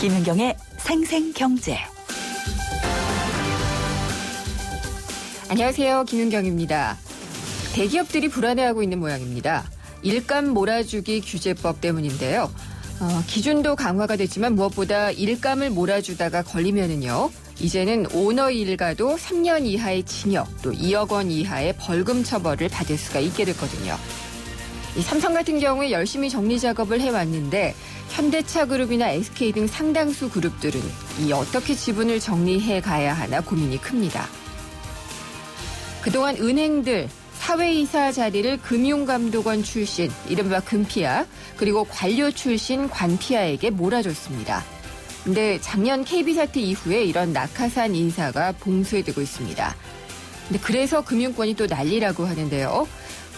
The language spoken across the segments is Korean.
김은경의 생생경제. 안녕하세요. 김은경입니다. 대기업들이 불안해하고 있는 모양입니다. 일감 몰아주기 규제법 때문인데요. 기준도 강화가 됐지만 무엇보다 일감을 몰아주다가 걸리면은요. 이제는 오너 일가도 3년 이하의 징역 또 2억 원 이하의 벌금 처벌을 받을 수가 있게 됐거든요. 이 삼성 같은 경우에 열심히 정리 작업을 해왔는데 현대차 그룹이나 SK 등 상당수 그룹들은 이 어떻게 지분을 정리해 가야 하나 고민이 큽니다. 그동안 은행들 사회이사 자리를 금융감독원 출신 이른바 금피아 그리고 관료 출신 관피아에게 몰아줬습니다. 근데 작년 KB 사태 이후에 이런 낙하산 인사가 봉쇄되고 있습니다. 근데 그래서 금융권이 또 난리라고 하는데요.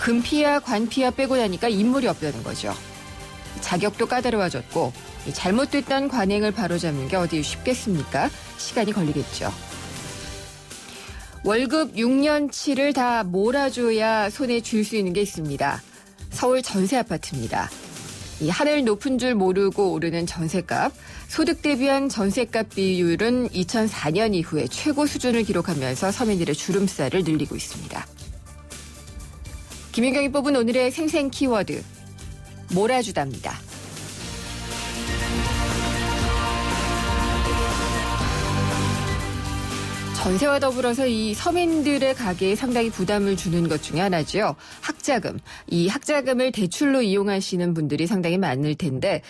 금피아, 관피아 빼고 나니까 인물이 없다는 거죠. 자격도 까다로워졌고 잘못됐던 관행을 바로잡는 게 어디 쉽겠습니까? 시간이 걸리겠죠. 월급 6년치를 다 몰아줘야 손에 쥘 수 있는 게 있습니다. 서울 전세 아파트입니다. 이 하늘 높은 줄 모르고 오르는 전세값, 소득 대비한 전세값 비율은 2004년 이후에 최고 수준을 기록하면서 서민들의 주름살을 늘리고 있습니다. 김윤경이 뽑은 오늘의 생생 키워드, 몰아주답니다. 전세와 더불어서 이 서민들의 가계에 상당히 부담을 주는 것 중에 하나죠. 학자금. 이 학자금을 대출로 이용하시는 분들이 상당히 많을 텐데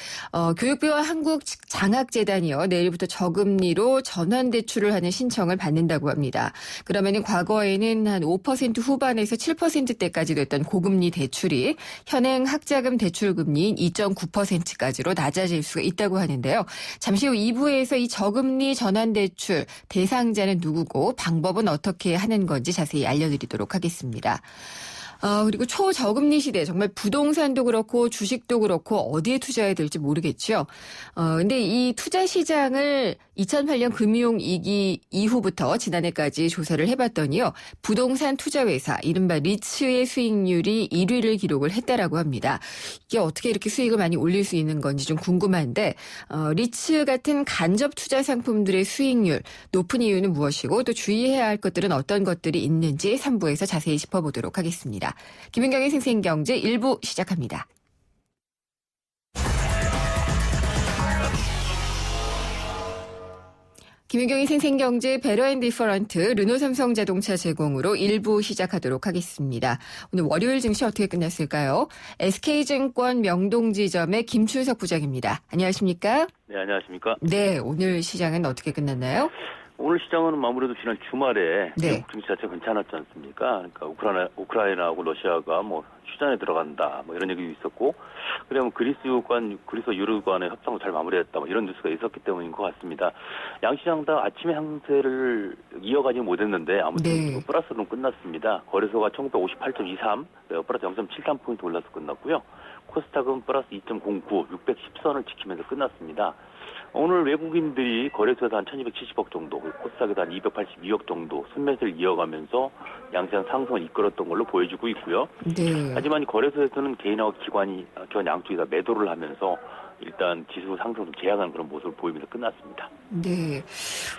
교육부와 한국장학재단이요. 내일부터 저금리로 전환대출을 하는 신청을 받는다고 합니다. 그러면 과거에는 한 5% 후반에서 7%대까지 됐던 고금리 대출이 현행 학자금 대출금리인 2.9%까지로 낮아질 수가 있다고 하는데요. 잠시 후 2부에서 이 저금리 전환대출 대상자는 누구고 방법은 어떻게 하는 건지 자세히 알려드리도록 하겠습니다. 그리고 초저금리 시대 정말 부동산도 그렇고 주식도 그렇고 어디에 투자해야 될지 모르겠죠. 근데 이 투자 시장을 2008년 금융위기 이후부터 지난해까지 조사를 해봤더니요. 부동산 투자회사 이른바 리츠의 수익률이 1위를 기록을 했다라고 합니다. 이게 어떻게 이렇게 수익을 많이 올릴 수 있는 건지 좀 궁금한데 리츠 같은 간접 투자 상품들의 수익률 높은 이유는 무엇이고 또 주의해야 할 것들은 어떤 것들이 있는지 3부에서 자세히 짚어보도록 하겠습니다. 김윤경의 생생경제 1부 시작합니다. 김윤경의 생생경제 베러앤디퍼런트 르노삼성자동차 제공으로 1부 시작하도록 하겠습니다. 오늘 월요일 증시 어떻게 끝났을까요? SK증권 명동지점의 김춘석 부장입니다. 안녕하십니까? 네, 안녕하십니까? 네, 오늘 시장은 어떻게 끝났나요? 오늘 시장은 아무래도 지난 주말에 네. 미국 증시 자체가 괜찮았지 않습니까? 그러니까 우크라이나하고 러시아가 휴전에 들어간다, 이런 얘기도 있었고, 그다음에 그리스 유로 간의 협상도 잘 마무리했다, 이런 뉴스가 있었기 때문인 것 같습니다. 양시장 다 아침의 향세를 이어가지 못했는데 아무튼 네. 플러스로 끝났습니다. 거래소가 1958.23, 플러스 0.73포인트 올라서 끝났고요. 코스닥은 플러스 2.09, 610선을 지키면서 끝났습니다. 오늘 외국인들이 거래소에서 한 1270억 정도, 코스닥에서 한 282억 정도 순매수를 이어가면서 양시장 상승을 이끌었던 걸로 보여지고 있고요. 네. 하지만 거래소에서는 개인하고 기관 양쪽이 다 매도를 하면서 일단 지수 상승을 제약하는 그런 모습을 보이면서 끝났습니다. 네.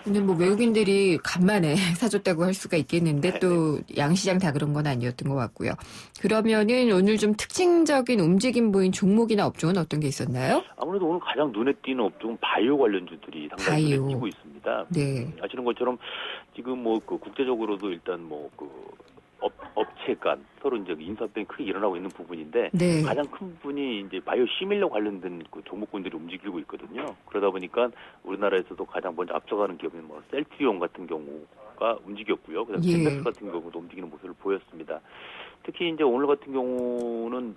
오늘 외국인들이 간만에 사줬다고 할 수가 있겠는데 또 양시장 다 그런 건 아니었던 것 같고요. 그러면은 오늘 좀 특징적인 움직임 보인 종목이나 업종은 어떤 게 있었나요? 아무래도 오늘 가장 눈에 띄는 업종은 바이오 관련주들이 상당히 눈에 띄고 있습니다. 네. 아시는 것처럼 지금 국제적으로도 일단 업체 간 서로 이제 인수합병이 크게 일어나고 있는 부분인데 네. 가장 큰 부분이 이제 바이오 시밀러 관련된 종목군들이 움직이고 있거든요. 그러다 보니까 우리나라에서도 가장 먼저 앞서가는 기업인 셀트리온 같은 경우가 움직였고요. 그다음에 젠텍스 같은 경우도 움직이는 모습을 보였습니다. 특히 이제 오늘 같은 경우는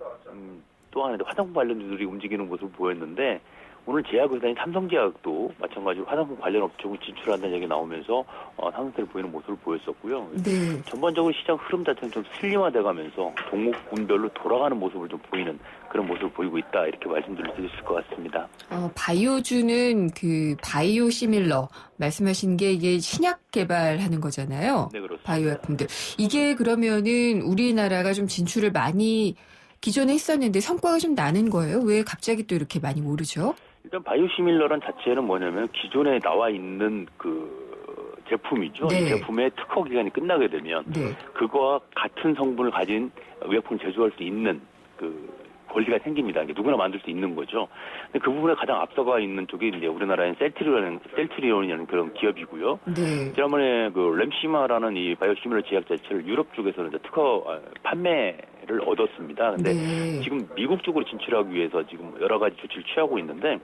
또 하나 화장품 관련주들이 움직이는 모습을 보였는데 오늘 제약회사인 삼성제약도 마찬가지로 화장품 관련 업종을 진출한다는 얘기 나오면서 상승세를 보이는 모습을 보였었고요. 네. 전반적으로 시장 흐름 자체는 좀 슬림화돼가면서 종목군별로 돌아가는 모습을 좀 보이는 그런 모습을 보이고 있다 이렇게 말씀드릴 수 있을 것 같습니다. 바이오주는 그 바이오 시밀러 말씀하신 게 이게 신약 개발하는 거잖아요. 네, 그렇습니다. 바이오약품들. 이게 그러면은 우리나라가 좀 진출을 많이 기존에 했었는데 성과가 좀 나는 거예요? 왜 갑자기 또 이렇게 많이 오르죠? 일단 바이오시밀러란 자체는 뭐냐면 기존에 나와 있는 그 제품이죠. 네. 이 제품의 특허 기간이 끝나게 되면 네. 그거와 같은 성분을 가진 의약품을 제조할 수 있는 그 권리가 생깁니다. 이게 누구나 만들 수 있는 거죠. 근데 그 부분에 가장 앞서가 있는 쪽이 이제 우리나라의 셀트리온이라는 그런 기업이고요. 네. 지난번에 그 램시마라는 이 바이오시밀러 제약 자체를 유럽 쪽에서는 이제 특허 판매를 얻었습니다. 근데 네. 지금 미국 쪽으로 진출하기 위해서 지금 여러 가지 조치를 취하고 있는데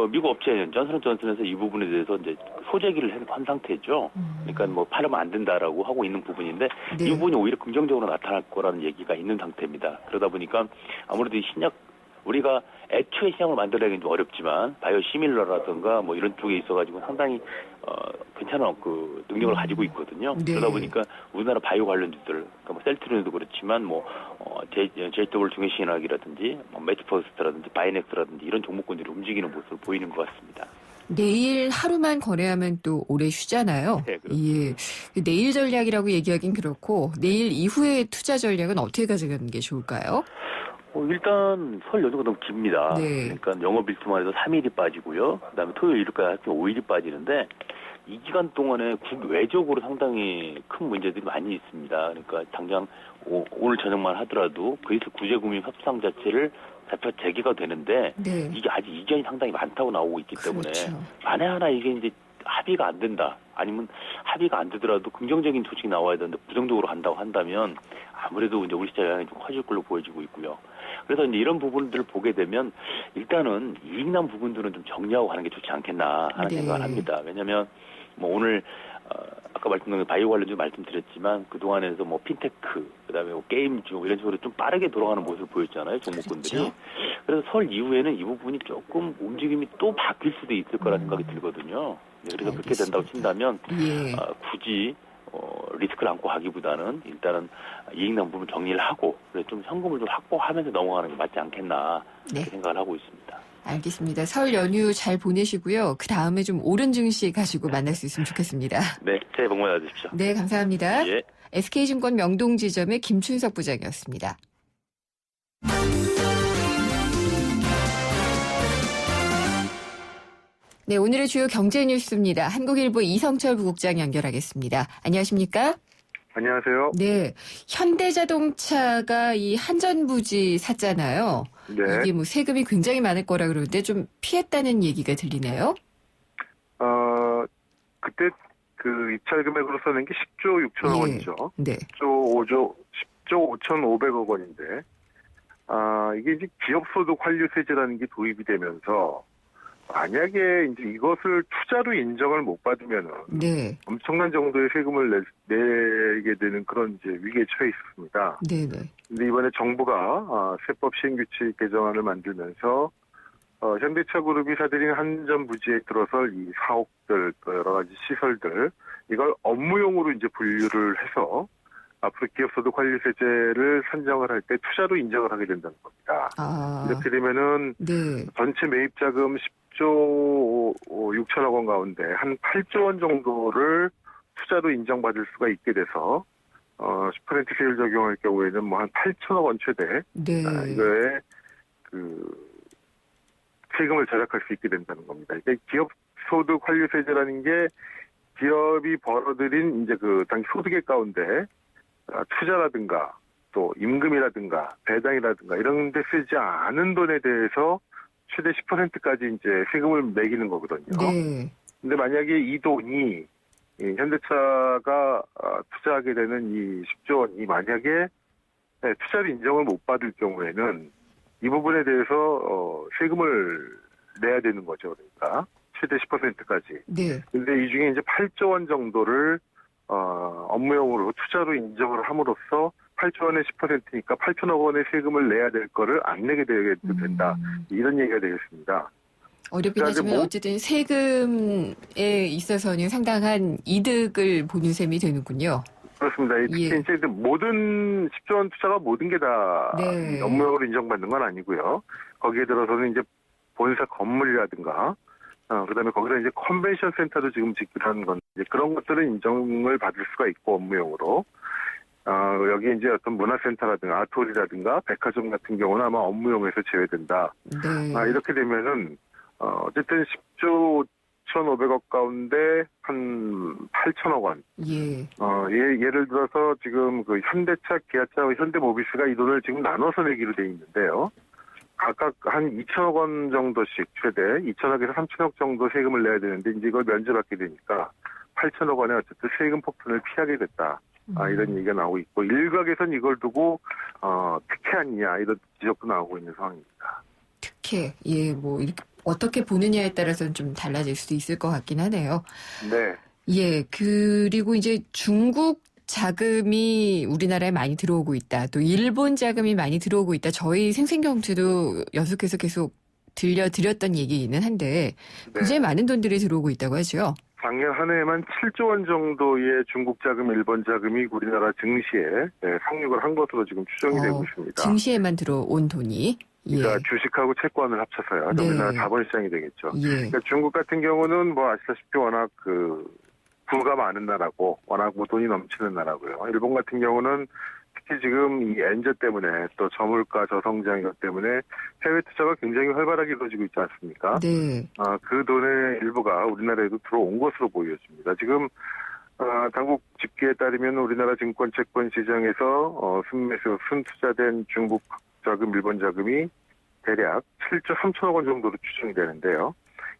미국 업체 존슨앤존슨에서 이 부분에 대해서 이제 소재기를 한 상태죠. 그러니까 뭐 팔으면 안 된다라고 하고 있는 부분인데 네. 이 부분이 오히려 긍정적으로 나타날 거라는 얘기가 있는 상태입니다. 그러다 보니까 아무래도 이 신약 우리가 애초에 신약을 만들어내기는 좀 어렵지만 바이오시밀러라든가 뭐 이런 쪽에 있어가지고 상당히 괜찮은 그 능력을 가지고 있거든요. 네. 그러다 보니까 우리나라 바이오 관련주들, 그러니까 뭐 셀트리온도 그렇지만 뭐 JW 중해신학이라든지 뭐 매트퍼스트라든지 바이넥스라든지 이런 종목군들이 움직이는 모습을 보이는 것 같습니다. 내일 하루만 거래하면 또 오래 쉬잖아요. 네, 그렇습니다. 예. 내일 전략이라고 얘기하긴 그렇고 내일 이후의 투자 전략은 어떻게 가져가는 게 좋을까요? 일단 설 연휴가 너무 깁니다. 네. 그러니까 영업일수만 해도 3일이 빠지고요. 그다음에 토요일 일까지 합쳐 5일이 빠지는데 이 기간 동안에 국외적으로 상당히 큰 문제들이 많이 있습니다. 그러니까 당장 오늘 저녁만 하더라도 그리스 구제금융 협상 자체를 대표 재개가 되는데 네. 이게 아직 이견이 상당히 많다고 나오고 있기 때문에 그렇죠. 만에 하나 이게 이제 합의가 안 된다. 아니면 합의가 안 되더라도 긍정적인 소식이 나와야 되는데 부정적으로 간다고 한다면 아무래도 이제 우리 시장 영향이 좀 커질 걸로 보여지고 있고요. 그래서 이제 이런 부분들을 보게 되면 일단은 이익난 부분들은 좀 정리하고 가는 게 좋지 않겠나 하는 네. 생각을 합니다. 왜냐하면 뭐 오늘 아까 말씀드린 바이오 관련주 말씀드렸지만 그 동안에서 뭐 핀테크 그다음에 뭐 게임주 이런 식으로 좀 빠르게 돌아가는 모습을 보였잖아요 종목군들이. 그렇죠. 그래서 설 이후에는 이 부분이 조금 움직임이 또 바뀔 수도 있을 거라는 생각이 들거든요. 네, 그래서 그렇게 된다고 친다면 예. 굳이 리스크를 안고 가기보다는 일단은 이익난 부분을 정리를 하고 그래서 좀 현금을 좀 확보하면서 넘어가는 게 맞지 않겠나 네. 그렇게 생각을 하고 있습니다. 알겠습니다. 설 연휴 잘 보내시고요. 그 다음에 좀 오른 증시 가지고 만날 수 있으면 좋겠습니다. 네, 새해 복 많이 받으십시오. 네, 감사합니다. 예. SK증권 명동지점의 김춘석 부장이었습니다. 네, 오늘의 주요 경제 뉴스입니다. 한국일보 이성철 부국장 연결하겠습니다. 안녕하십니까? 안녕하세요. 네, 현대자동차가 이 한전부지 샀잖아요. 네. 이게 뭐 세금이 굉장히 많을 거라 그러는데 좀 피했다는 얘기가 들리네요. 그때 그 입찰 금액으로 써낸 게 10조 6천억 예. 원이죠. 네. 10조 5,500억 원인데, 이게 이제 기업소득 환류세제라는 게 도입이 되면서, 만약에 이제 이것을 투자로 인정을 못 받으면은, 네. 엄청난 정도의 세금을 내게 되는 그런 이제 위기에 처해 있습니다. 네네. 근데 이번에 정부가, 세법 시행규칙 개정안을 만들면서, 현대차 그룹이 사들인 한전 부지에 들어설 이 사옥들, 또 여러 가지 시설들, 이걸 업무용으로 이제 분류를 해서 앞으로 기업소득 환류세제를 산정을 할 때 투자로 인정을 하게 된다는 겁니다. 이렇게 되면은 네. 전체 매입자금 10조 6천억 원 가운데 한 8조 원 정도를 투자로 인정받을 수가 있게 돼서 10% 세율 적용할 경우에는 뭐 한 8천억 원 최대 네. 이거에 그 세금을 절약할 수 있게 된다는 겁니다. 그러니까 기업 소득 환류세제라는 게 기업이 벌어들인 이제 그 당시 소득의 가운데 투자라든가 또 임금이라든가 배당이라든가 이런 데 쓰지 않은 돈에 대해서 최대 10%까지 이제 세금을 매기는 거거든요. 네. 근데 만약에 이 돈이 현대차가 투자하게 되는 이 10조 원이 만약에 투자를 인정을 못 받을 경우에는 이 부분에 대해서 세금을 내야 되는 거죠. 그러니까 최대 10%까지. 네. 근데 이 중에 이제 8조 원 정도를 업무용으로 투자로 인정을 함으로써 8조 원의 10%니까 8천억 원의 세금을 내야 될 거를 안 내게 된다. 이런 얘기가 되겠습니다. 어렵긴 그러니까 하지만 뭐- 어쨌든 세금에 있어서는 상당한 이득을 보는 셈이 되는군요. 그렇습니다. 특히 예. 이제 모든 10조 원 투자가 모든 게 다 네. 업무용으로 인정받는 건 아니고요. 거기에 들어서는 이제 본사 건물이라든가, 그다음에 거기다 이제 컨벤션 센터도 지금 짓기로 하는 건 이제 그런 것들은 인정을 받을 수가 있고 업무용으로. 여기 이제 어떤 문화센터라든가 아트홀이라든가 백화점 같은 경우는 아마 업무용에서 제외된다. 네. 이렇게 되면은 어쨌든 10조 5,500억 가운데 한 8천억 원. 예. 예를 들어서 지금 그 현대차, 기아차, 현대모비스가 이 돈을 지금 나눠서 내기로 돼 있는데요. 각각 한 2천억 원 정도씩 최대 2천억에서 3천억 정도 세금을 내야 되는데 이제 이걸 면제받게 되니까 8천억 원에 어쨌든 세금 폭탄을 피하게 됐다. 이런 얘기가 나오고 있고 일각에선 이걸 두고 특혜 아니냐 이런 지적도 나오고 있는 상황입니다. 특혜. 예, 뭐 이렇게 어떻게 보느냐에 따라서는 좀 달라질 수도 있을 것 같긴 하네요. 네. 예, 그리고 이제 중국 자금이 우리나라에 많이 들어오고 있다. 또 일본 자금이 많이 들어오고 있다. 저희 생생경제도 연속해서 계속 들려드렸던 얘기는 한데 굉장히 많은 돈들이 들어오고 있다고 하죠. 작년 한 해에만 7조 원 정도의 중국 자금, 일본 자금이 우리나라 증시에 상륙을 한 것으로 지금 추정이 되고 있습니다. 증시에만 들어온 돈이. 그러니까 예. 주식하고 채권을 합쳐서요. 네. 우리나라 자본시장이 되겠죠. 예. 그러니까 중국 같은 경우는 뭐 아시다시피 워낙 부가 많은 나라고 워낙 뭐 돈이 넘치는 나라고요. 일본 같은 경우는 특히 지금 이 엔저 때문에 또 저물가 저성장 이것 때문에 해외 투자가 굉장히 활발하게 이루어지고 있지 않습니까? 네. 그 돈의 일부가 우리나라에도 들어온 것으로 보여집니다. 지금 당국 집계에 따르면 우리나라 증권 채권 시장에서 순투자된 중국 자금, 일본 자금이 대략 7조 3천억 원 정도로 추정이 되는데요.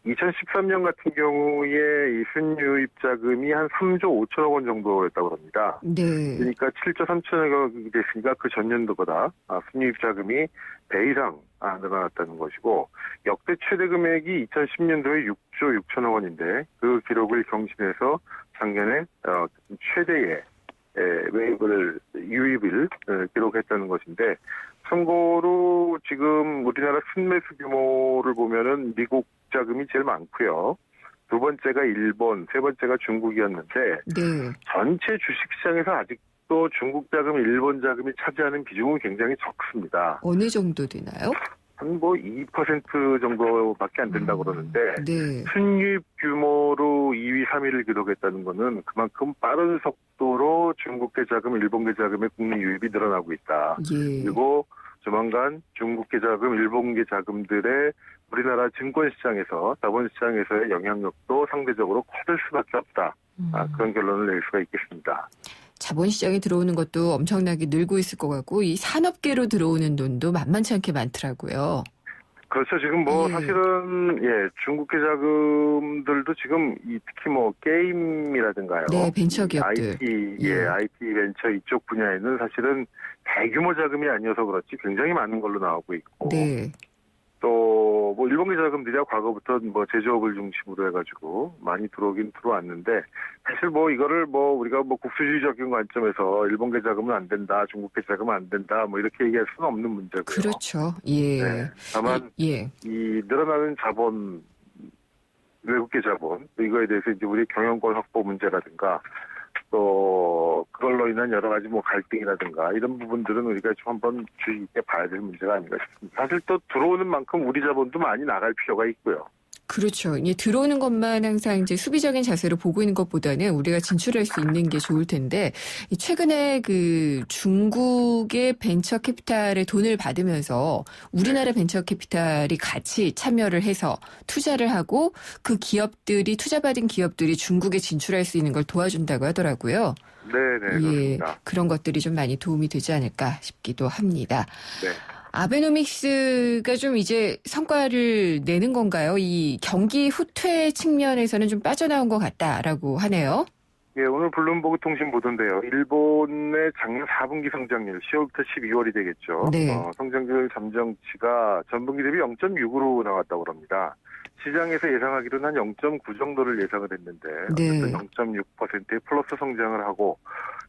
2013년 같은 경우에 이 순유입 자금이 한 3조 5천억 원 정도였다고 합니다. 네. 그러니까 7조 3천억 원이 됐으니까 그 전년도보다 순유입 자금이 배 이상 늘어났다는 것이고 역대 최대 금액이 2010년도에 6조 6천억 원인데 그 기록을 경신해서 작년에 최대의 유입을 기록했다는 것인데 참고로 지금 우리나라 순매수 규모를 보면은 미국 자금이 제일 많고요. 두 번째가 일본, 세 번째가 중국이었는데 네. 전체 주식시장에서 아직도 중국 자금, 일본 자금이 차지하는 비중은 굉장히 적습니다. 어느 정도 되나요? 한 2% 정도밖에 안 된다고 그러는데 네. 순유입 규모로 2위, 3위를 기록했다는 것은 그만큼 빠른 속도로 중국계 자금, 일본계 자금의 국내 유입이 늘어나고 있다. 예. 그리고 조만간 중국계 자금, 일본계 자금들의 우리나라 증권시장에서, 자본시장에서의 영향력도 상대적으로 커질 수밖에 없다. 그런 결론을 낼 수가 있겠습니다. 자본시장에 들어오는 것도 엄청나게 늘고 있을 것 같고 이 산업계로 들어오는 돈도 만만치 않게 많더라고요. 그렇죠. 지금 사실은 중국계 자금들도 지금 특히 게임이라든가요. 네, 벤처 기업들. IT 벤처 이쪽 분야에는 사실은 대규모 자금이 아니어서 그렇지 굉장히 많은 걸로 나오고 있고. 네. 또 일본계 자금들이야 과거부터 제조업을 중심으로 해가지고 많이 들어오긴 들어왔는데 사실 이거를 우리가 국수주의적인 관점에서 일본계 자금은 안 된다, 중국계 자금은 안 된다 이렇게 얘기할 수는 없는 문제고요. 그렇죠. 예. 네. 다만 이 늘어나는 자본, 외국계 자본 이거에 대해서 이제 우리 경영권 확보 문제라든가 또 그걸로 인한 여러 가지 갈등이라든가 이런 부분들은 우리가 좀 한번 주의 있게 봐야 될 문제가 아닌가 싶습니다. 사실 또 들어오는 만큼 우리 자본도 많이 나갈 필요가 있고요. 그렇죠. 들어오는 것만 항상 이제 수비적인 자세로 보고 있는 것보다는 우리가 진출할 수 있는 게 좋을 텐데 최근에 중국의 벤처 캐피탈의 돈을 받으면서 우리나라 벤처 캐피탈이 같이 참여를 해서 투자를 하고 그 기업들이 투자받은 기업들이 중국에 진출할 수 있는 걸 도와준다고 하더라고요. 네, 그렇습니다. 그런 것들이 좀 많이 도움이 되지 않을까 싶기도 합니다. 네. 아베노믹스가 좀 이제 성과를 내는 건가요? 이 경기 후퇴 측면에서는 좀 빠져나온 것 같다라고 하네요. 예, 오늘 블룸버그 통신 보도인데요. 일본의 작년 4분기 성장률 10월부터 12월이 되겠죠. 네. 성장률 잠정치가 전분기 대비 0.6으로 나왔다고 합니다. 시장에서 예상하기로는 한 0.9 정도를 예상을 했는데 네. 0.6%의 플러스 성장을 하고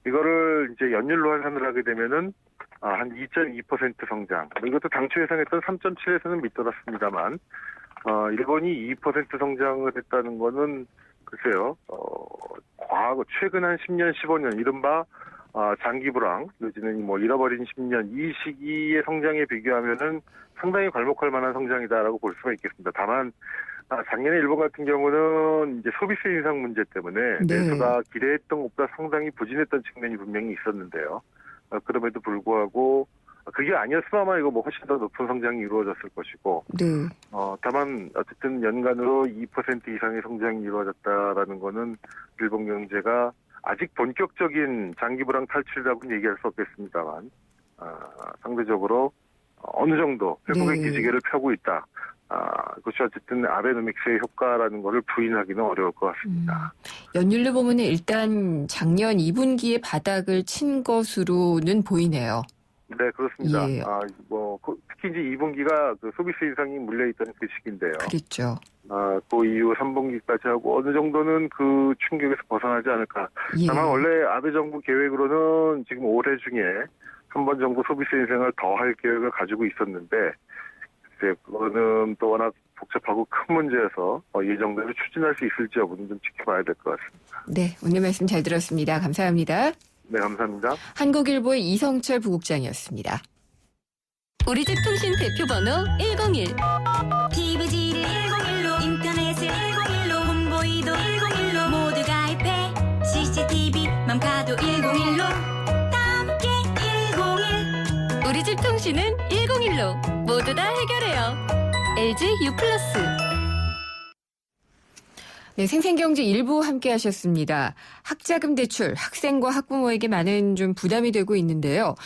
이거를 이제 연율로 환산을 하게 되면은 한 2.2% 성장. 이것도 당초 예상했던 3.7에서는 밑돌았습니다만, 일본이 2% 성장을 했다는 거는 글쎄요, 과거 최근 한 10년, 15년 이른바 장기 불황, 요즘은 잃어버린 10년 이 시기의 성장에 비교하면은 상당히 괄목할 만한 성장이다라고 볼 수가 있겠습니다. 다만 작년에 일본 같은 경우는 이제 소비세 인상 문제 때문에 내수가 기대했던 것보다 상당히 부진했던 측면이 분명히 있었는데요. 그럼에도 불구하고 그게 아니었으면 아마 이거 뭐 훨씬 더 높은 성장이 이루어졌을 것이고, 네. 다만 어쨌든 연간으로 2% 이상의 성장이 이루어졌다라는 거는 일본 경제가 아직 본격적인 장기 불황 탈출이라고는 얘기할 수 없겠습니다만, 상대적으로 어느 정도 회복의 네. 기지개를 펴고 있다. 그것이 어쨌든 아베노믹스의 효과라는 것을 부인하기는 어려울 것 같습니다. 연율로 보면 일단 작년 2분기에 바닥을 친 것으로는 보이네요. 네, 그렇습니다. 예. 특히 이제 2분기가 그 소비세 인상이 물려있던 그 시기인데요. 그랬죠. 그 이후 3분기까지 하고 어느 정도는 그 충격에서 벗어나지 않을까. 예. 다만 원래 아베 정부 계획으로는 지금 올해 중에 한 번 정도 소비세 인상을 더 할 계획을 가지고 있었는데, 글쎄, 그거는 또 워낙 복잡하고 큰 문제여서 예정대로 추진할 수 있을지 여부는 좀 지켜봐야 될 것 같습니다. 네, 오늘 말씀 잘 들었습니다. 감사합니다. 네, 감사합니다. 한국일보의 이성철 부국장이었습니다. 우리 집 통신 대표 번호 101. TV지를 101로, 인터넷을 101로, 홈보이도 101로, 모두 가입해. CCTV만 봐도 101로. 함께 101. 우리 집 통신은 101로. 모두 다 해결해요. LG U+. 네, 생생경제 일부 함께 하셨습니다. 학자금 대출, 학생과 학부모에게 많은 좀 부담이 되고 있는데요.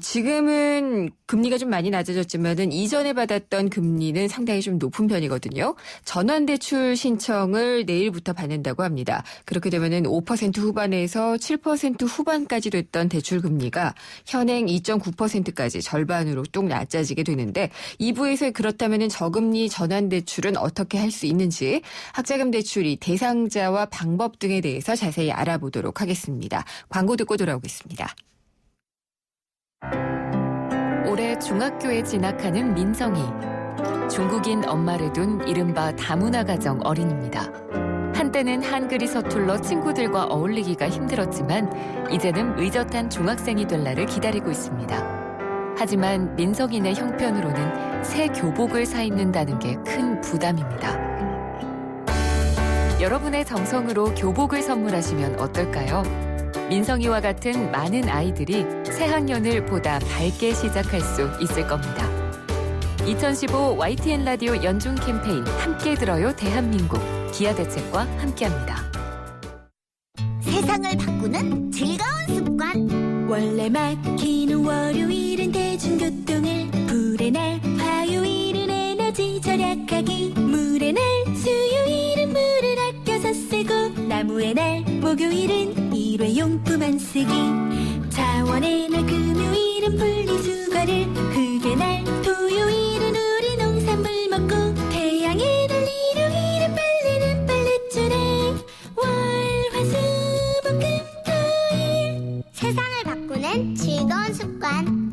지금은 금리가 좀 많이 낮아졌지만은 이전에 받았던 금리는 상당히 좀 높은 편이거든요. 전환대출 신청을 내일부터 받는다고 합니다. 그렇게 되면은 5% 후반에서 7% 후반까지 됐던 대출 금리가 현행 2.9%까지 절반으로 뚝 낮아지게 되는데 2부에서 그렇다면은 저금리 전환대출은 어떻게 할 수 있는지 학자금 대출이 대상자와 방법 등에 대해서 자세히 알아보도록 하겠습니다. 광고 듣고 돌아오겠습니다. 올해 중학교에 진학하는 민성이. 중국인 엄마를 둔 이른바 다문화 가정 어린입니다. 한때는 한글이 서툴러 친구들과 어울리기가 힘들었지만 이제는 의젓한 중학생이 될 날을 기다리고 있습니다. 하지만 민성이네 형편으로는 새 교복을 사 입는다는 게 큰 부담입니다. 여러분의 정성으로 교복을 선물하시면 어떨까요? 민성이와 같은 많은 아이들이 새 학년을 보다 밝게 시작할 수 있을 겁니다. 2015 YTN 라디오 연중 캠페인 함께 들어요 대한민국 기아대책과 함께합니다. 세상을 바꾸는 즐거운 습관. 원래 막히는 월요일은 대중교통을, 불의 날 화요일은 에너지 절약하기, 물의 날 수요일은 물을 아껴서 쓰고, 나무의 날 목요일은 일회용품 안 쓰기, 자원의 날 금요일은 분리수거를, 흙의 날 토요일은 우리 농산물 먹고, 태양의 날 일요일은 빨래는 빨래줄에, 월화수목금토일. 세상을 바꾸는 즐거운 습관.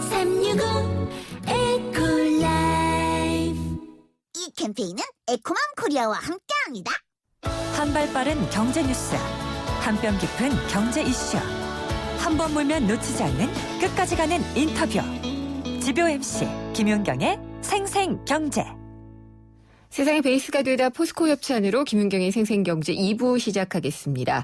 365 에콜라이프. 이 캠페인은 에코맘 코리아와 함께합니다. 한 발 빠른 경제 뉴스, 한 뼘 깊은 경제 이슈, 한 번 물면 놓치지 않는 끝까지 가는 인터뷰. 지표 MC 김윤경의 생생경제. 세상의 베이스가 되다 포스코 협찬으로 김윤경의 생생경제 2부 시작하겠습니다.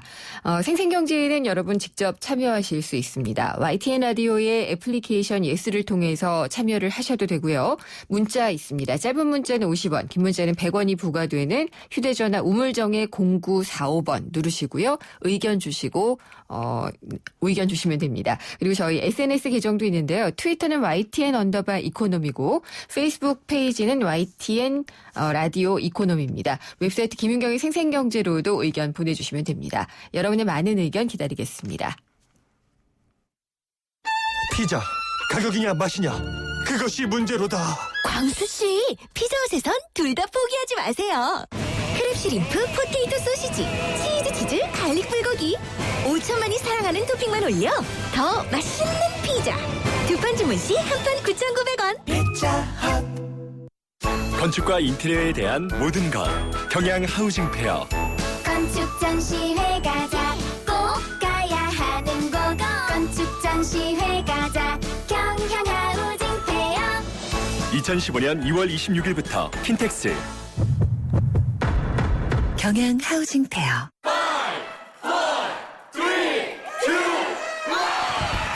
생생경제에는 여러분 직접 참여하실 수 있습니다. YTN 라디오의 애플리케이션 예스를 통해서 참여를 하셔도 되고요. 문자 있습니다. 짧은 문자는 50원, 긴 문자는 100원이 부과되는 휴대전화 우물정의 0945번 누르시고요. 의견 주시고 의견 주시면 됩니다. 그리고 저희 SNS 계정도 있는데요. 트위터는 YTN_이코노미고 페이스북 페이지는 YTN 라디오 이코노미입니다. 웹사이트 김윤경의 생생경제로도 의견 보내주시면 됩니다. 여러분의 많은 의견 기다리겠습니다. 피자 가격이냐 맛이냐 그것이 문제로다. 광수씨, 피자헛에선 둘 다 포기하지 마세요. 크랩슈림프, 포테이토 소시지, 치즈 갈릭 불고기, 5천만이 사랑하는 토핑만 올려 더 맛있는 피자. 두 판 주문 시 한 판 9,900원. 피자헛. 건축과 인테리어에 대한 모든 것 경양 하우징 페어. 건축 전시회 가자, 꼭 가야 하는 곳. 건축 전시회 가자, 경향 하우징 페어. 2015년 2월 26일부터 킨텍스. 경양 하우징 페어.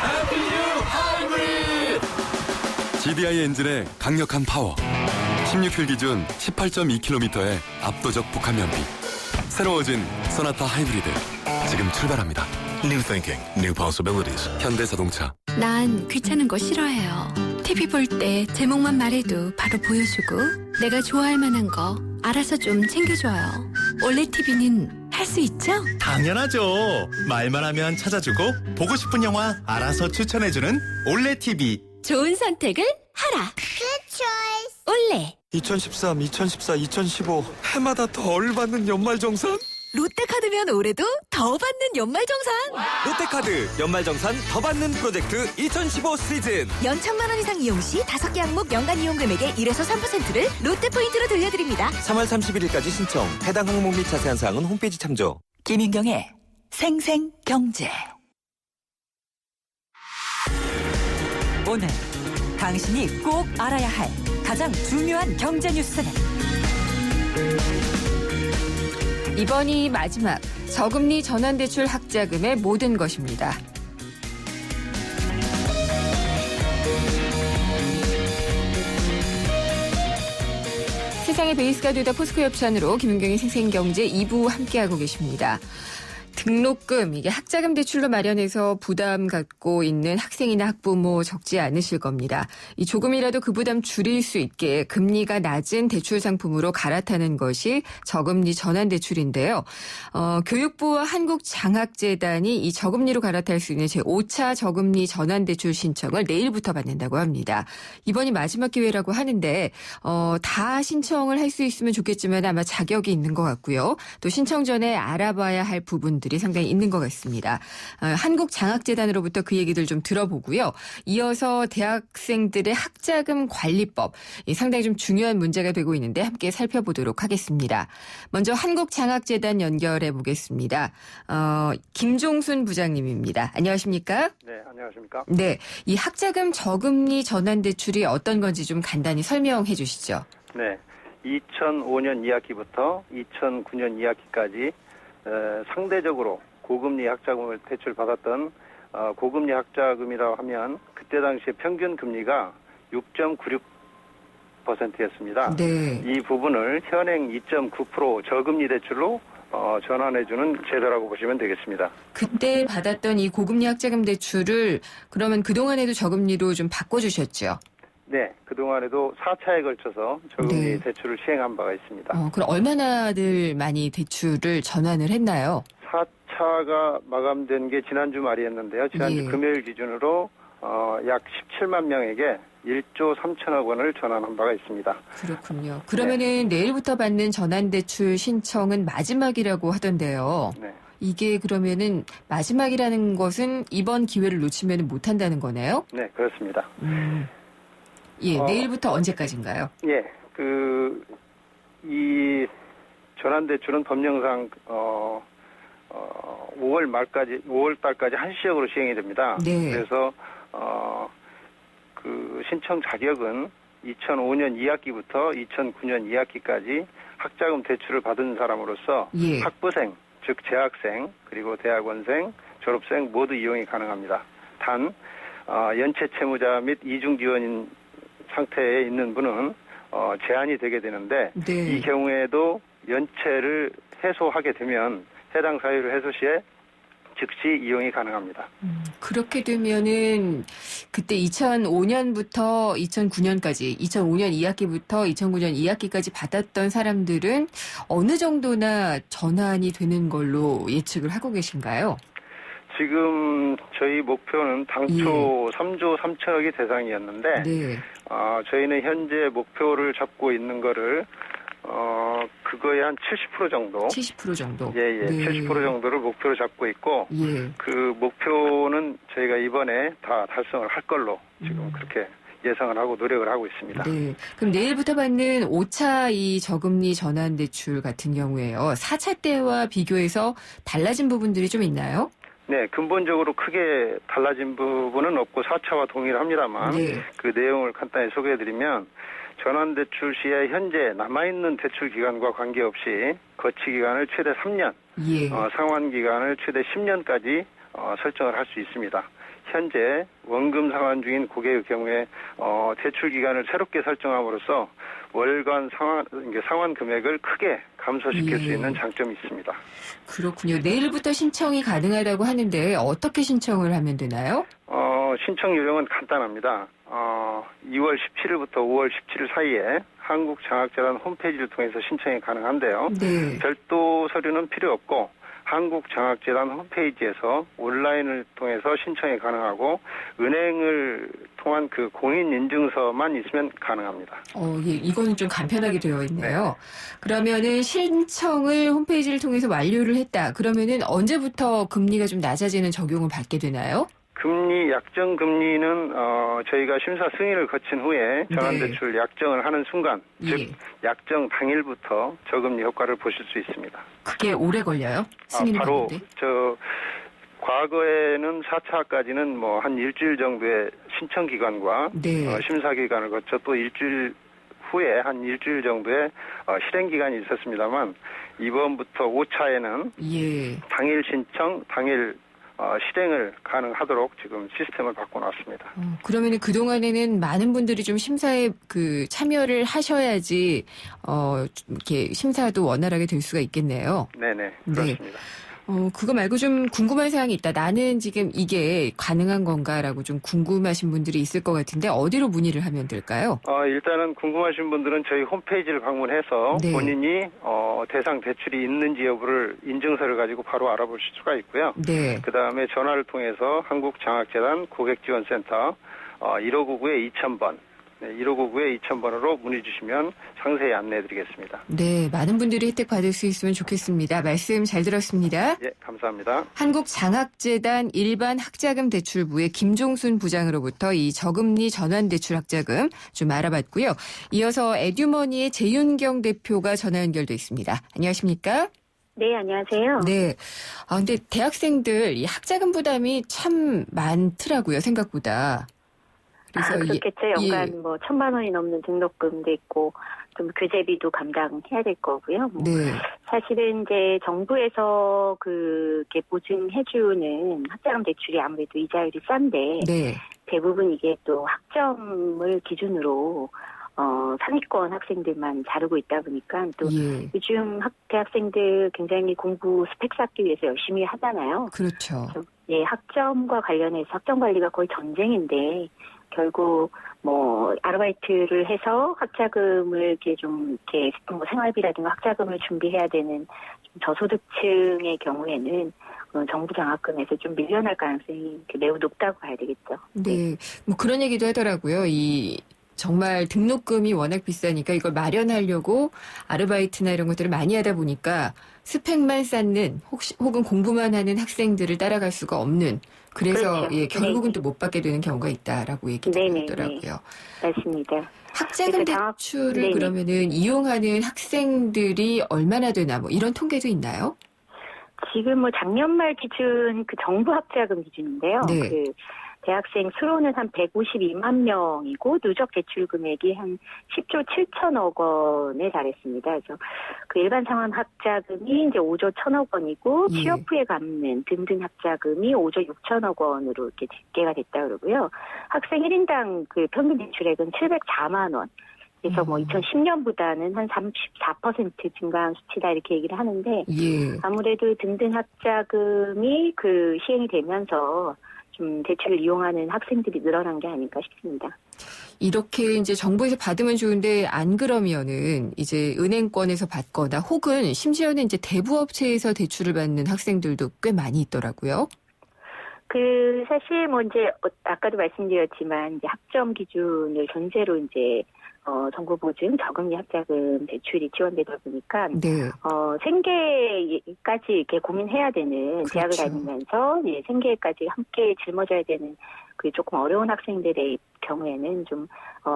Happy New Hybrid. SDI 엔진의 강력한 파워. 16킬 기준 18.2km의 압도적 북한 연비. 새로워진 소나타 하이브리드. 지금 출발합니다. New thinking, new possibilities. 현대자동차. 난 귀찮은 거 싫어해요. TV 볼 때 제목만 말해도 바로 보여주고 내가 좋아할 만한 거 알아서 좀 챙겨줘요. 올레 TV는 할 수 있죠? 당연하죠. 말만 하면 찾아주고 보고 싶은 영화 알아서 추천해주는 올레 TV. 좋은 선택을 하라. 올레. 2013, 2014, 2015 해마다 덜 받는 연말정산? 롯데카드면 올해도 더 받는 연말정산. 롯데카드 연말정산 더 받는 프로젝트 2015 시즌. 연 1,000만 원 이상 이용 시 5개 항목 연간 이용 금액의 1에서 3%를 롯데포인트로 돌려드립니다. 3월 31일까지 신청. 해당 항목 및 자세한 사항은 홈페이지 참조. 김윤경의 생생경제. 오늘 당신이 꼭 알아야 할 가장 중요한 경제 뉴스는 이번이 마지막 저금리 전환대출 학자금의 모든 것입니다. 세상의 베이스가 되다 포스코 협찬으로 김윤경의 생생경제 2부 함께하고 계십니다. 등록금, 이게 학자금 대출로 마련해서 부담 갖고 있는 학생이나 학부모 적지 않으실 겁니다. 이 조금이라도 그 부담 줄일 수 있게 금리가 낮은 대출 상품으로 갈아타는 것이 저금리 전환 대출인데요. 교육부와 한국장학재단이 이 저금리로 갈아탈 수 있는 제5차 저금리 전환 대출 신청을 내일부터 받는다고 합니다. 이번이 마지막 기회라고 하는데 다 신청을 할 수 있으면 좋겠지만 아마 자격이 있는 것 같고요. 또 신청 전에 알아봐야 할 부분들이 상당히 있는 것 같습니다. 한국장학재단으로부터 그 얘기들 좀 들어보고요. 이어서 대학생들의 학자금 관리법, 상당히 좀 중요한 문제가 되고 있는데 함께 살펴보도록 하겠습니다. 먼저 한국장학재단 연결해 보겠습니다. 김종순 부장님입니다. 안녕하십니까? 네, 안녕하십니까? 네, 이 학자금 저금리 전환 대출이 어떤 건지 좀 간단히 설명해 주시죠. 네, 2005년 2학기부터 2009년 2학기까지 상대적으로 고금리 학자금을 대출받았던 고금리 학자금이라고 하면 그때 당시에 평균 금리가 6.96%였습니다. 네. 이 부분을 현행 2.9% 저금리 대출로 전환해주는 제도라고 보시면 되겠습니다. 그때 받았던 이 고금리 학자금 대출을 그러면 그동안에도 저금리로 좀 바꿔주셨죠? 네, 그동안에도 4차에 걸쳐서 저금리 네. 대출을 시행한 바가 있습니다. 그럼 얼마나들 많이 대출을 전환을 했나요? 4차가 마감된 게 지난주 말이었는데요. 지난주 예. 금요일 기준으로 약 17만 명에게 1조 3천억 원을 전환한 바가 있습니다. 그렇군요. 그러면은 내일부터 받는 전환 대출 신청은 마지막이라고 하던데요. 네. 이게 그러면은 마지막이라는 것은 이번 기회를 놓치면 못 한다는 거네요? 네, 그렇습니다. 예, 내일부터 언제까지인가요? 예, 이 전환대출은 법령상 5월 달까지 한시적으로 시행이 됩니다. 네. 그래서 그 신청 자격은 2005년 2학기부터 2009년 2학기까지 학자금 대출을 받은 사람으로서 예. 학부생, 즉 재학생, 그리고 대학원생, 졸업생 모두 이용이 가능합니다. 단 연체 채무자 및 이중 지원인 상태에 있는 분은 제한이 되게 되는데 네. 이 경우에도 연체를 해소하게 되면 해당 사유를 해소 시에 즉시 이용이 가능합니다. 그렇게 되면은 그때 2005년부터 2009년까지 2005년 2학기부터 2009년 2학기까지 받았던 사람들은 어느 정도나 전환이 되는 걸로 예측을 하고 계신가요? 지금 저희 목표는 당초 3조 3천억이 대상이었는데 네. 저희는 현재 목표를 잡고 있는 거를 그거의 한 70% 정도. 70% 정도. 예, 네. 70% 정도를 목표로 잡고 있고 예. 그 목표는 저희가 이번에 다 달성을 할 걸로 지금 그렇게 예상을 하고 노력을 하고 있습니다. 네. 그럼 내일부터 받는 5차 이 저금리 전환 대출 같은 경우에요. 4차 때와 비교해서 달라진 부분들이 좀 있나요? 네, 근본적으로 크게 달라진 부분은 없고 4차와 동일합니다만 네. 그 내용을 간단히 소개해드리면 전환대출 시에 현재 남아있는 대출 기간과 관계없이 거치 기간을 최대 3년, 예. 상환 기간을 최대 10년까지 설정을 할 수 있습니다. 현재 원금 상환 중인 고객의 경우에 대출 기간을 새롭게 설정함으로써 월간 상환 금액을 크게 감소시킬 수 있는 장점이 있습니다. 그렇군요. 내일부터 신청이 가능하다고 하는데 어떻게 신청을 하면 되나요? 신청 요령은 간단합니다. 2월 17일부터 5월 17일 사이에 한국장학재단 홈페이지를 통해서 신청이 가능한데요. 네. 별도 서류는 필요 없고 한국장학재단 홈페이지에서 온라인을 통해서 신청이 가능하고 은행을 통한 그 공인인증서만 있으면 가능합니다. 예, 이거는 좀 간편하게 되어 있네요. 그러면은 신청을 홈페이지를 통해서 완료를 했다. 그러면은 언제부터 금리가 좀 낮아지는 적용을 받게 되나요? 금리 약정 금리는 저희가 심사 승인을 거친 후에 전환대출 약정을 하는 순간, 즉 약정 당일부터 저금리 효과를 보실 수 있습니다. 그게 오래 걸려요? 승인을 바로 받는데? 과거에는 4차까지는 뭐 한 일주일 정도의 신청 기간과 심사 기간을 거쳐 또 일주일 후에 한 일주일 정도의 실행 기간이 있었습니다만 이번부터 5차에는 당일 신청, 당일 실행을 가능하도록 지금 시스템을 바꿔놨습니다. 그러면은 그동안에는 많은 분들이 좀 심사에 참여를 하셔야지, 이렇게 심사도 원활하게 될 수가 있겠네요. 네네, 그렇습니다. 그거 말고 좀 궁금한 사항이 있다. 나는 지금 이게 가능한 건가라고 좀 궁금하신 분들이 있을 것 같은데 어디로 문의를 하면 될까요? 일단은 궁금하신 분들은 저희 홈페이지를 방문해서 본인이 대상 대출이 있는지 여부를 인증서를 가지고 바로 알아보실 수가 있고요. 그다음에 전화를 통해서 한국장학재단 고객지원센터 1599에 2000번 1599에 2000번으로 문의 주시면 상세히 안내해드리겠습니다. 네, 많은 분들이 혜택 받을 수 있으면 좋겠습니다. 말씀 잘 들었습니다. 예, 감사합니다. 한국장학재단 일반 학자금 대출부의 김종순 부장으로부터 이 저금리 전환대출 학자금 좀 알아봤고요. 이어서 에듀머니의 재윤경 대표가 전화 연결돼 있습니다. 안녕하십니까? 네, 안녕하세요. 네. 근데 대학생들 이 학자금 부담이 참 많더라고요, 생각보다. 그래서 그렇겠죠. 연간 뭐 1,000만 원이 넘는 등록금도 있고 좀 교재비도 감당해야 될 거고요. 사실은 이제 정부에서 그게 보증해주는 학자금 대출이 아무래도 이자율이 싼데 대부분 이게 또 학점을 기준으로 상위권 학생들만 자르고 있다 보니까 또 요즘 대학생들 굉장히 공부 스펙 쌓기 위해서 열심히 하잖아요. 그렇죠. 예, 학점과 관련해서 학점 관리가 거의 전쟁인데 결국 뭐 아르바이트를 해서 학자금을 이렇게 좀 이렇게 뭐 생활비라든가 학자금을 준비해야 되는 저소득층의 경우에는 정부 장학금에서 좀 밀려날 가능성이 매우 높다고 봐야 되겠죠. 네, 뭐 그런 얘기도 하더라고요. 정말 등록금이 워낙 비싸니까 이걸 마련하려고 아르바이트나 이런 것들을 많이 하다 보니까 스펙만 쌓는 혹은 공부만 하는 학생들을 따라갈 수가 없는 그래서 결국은 또 못 받게 되는 경우가 있다라고 얘기도 하더라고요. 맞습니다. 학자금 대출을 그러면은 이용하는 학생들이 얼마나 되나 뭐 이런 통계도 있나요? 지금 뭐 작년 말 기준 그 정부 학자금 기준인데요. 그 대학생 수로는 한 152만 명이고 누적 대출 금액이 한 10조 7천억 원에 달했습니다. 그래서 그 일반 상환 학자금이 이제 5조 1천억 원이고 취업 후에 갚는 등등 학자금이 5조 6천억 원으로 이렇게 집계가 됐다 그러고요. 학생 1인당 그 평균 대출액은 704만 원. 그래서 뭐 2010년보다는 한 34% 증가한 수치다 이렇게 얘기를 하는데 아무래도 등등 학자금이 그 시행이 되면서 좀 대출을 이용하는 학생들이 늘어난 게 아닐까 싶습니다. 이렇게 이제 정부에서 받으면 좋은데 안 그러면은 이제 은행권에서 받거나 혹은 심지어는 이제 대부업체에서 대출을 받는 학생들도 꽤 많이 있더라고요. 사실 뭐 이제 아까도 말씀드렸지만 이제 학점 기준을 전제로 이제 정부 보증 저금리 학자금 대출이 지원되다 보니까 생계까지 이렇게 고민해야 되는 대학을 다니면서 생계까지 함께 짊어져야 되는 그 조금 어려운 학생들의 경우에는 좀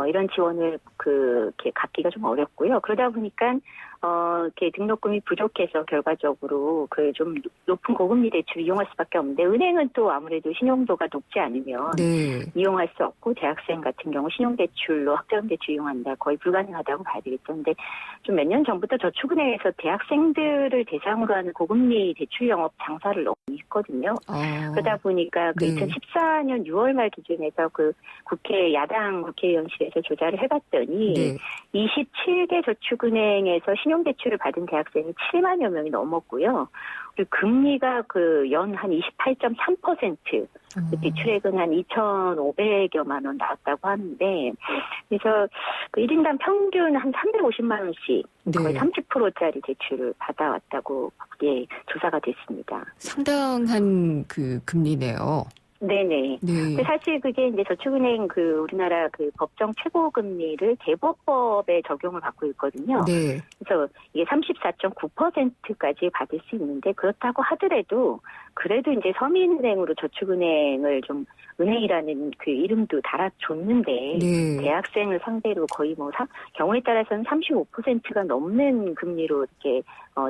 이런 지원을 이렇게 갖기가 좀 어렵고요. 그러다 보니까 이렇게 등록금이 부족해서 결과적으로 그 좀 높은 고금리 대출 이용할 수밖에 없는데 은행은 또 아무래도 신용도가 높지 않으면 네. 이용할 수 없고 대학생 같은 경우 신용대출로 학자금 대출 이용한다 거의 불가능하다고 봐야 되겠죠. 근데 좀 몇 년 전부터 저축은행에서 대학생들을 대상으로 하는 고금리 대출 영업 장사를 너무 했거든요. 그러다 보니까 그 네. 2014년 6월 말 기준에서 그 야당 국회의원실에서 조사를 해봤더니 네. 27개 저축은행에서 신용대출을 받은 대학생이 7만여 명이 넘었고요. 그리고 금리가 그 연 한 28.3%, 대출액은 한 2,500여만 원 나왔다고 하는데, 그래서 그 1인당 평균 한 350만 원씩 거의 30%짜리 대출을 받아왔다고 조사가 됐습니다. 상당한 그 금리네요. 네네. 네. 사실 그게 이제 저축은행 우리나라 그 법정 최고금리를 대법법에 적용을 받고 있거든요. 네. 그래서 이게 34.9%까지 받을 수 있는데 그렇다고 하더라도 그래도 이제 서민은행으로 저축은행을 좀 은행이라는 그 이름도 달아줬는데 네. 대학생을 상대로 거의 경우에 따라서는 35%가 넘는 금리로 이렇게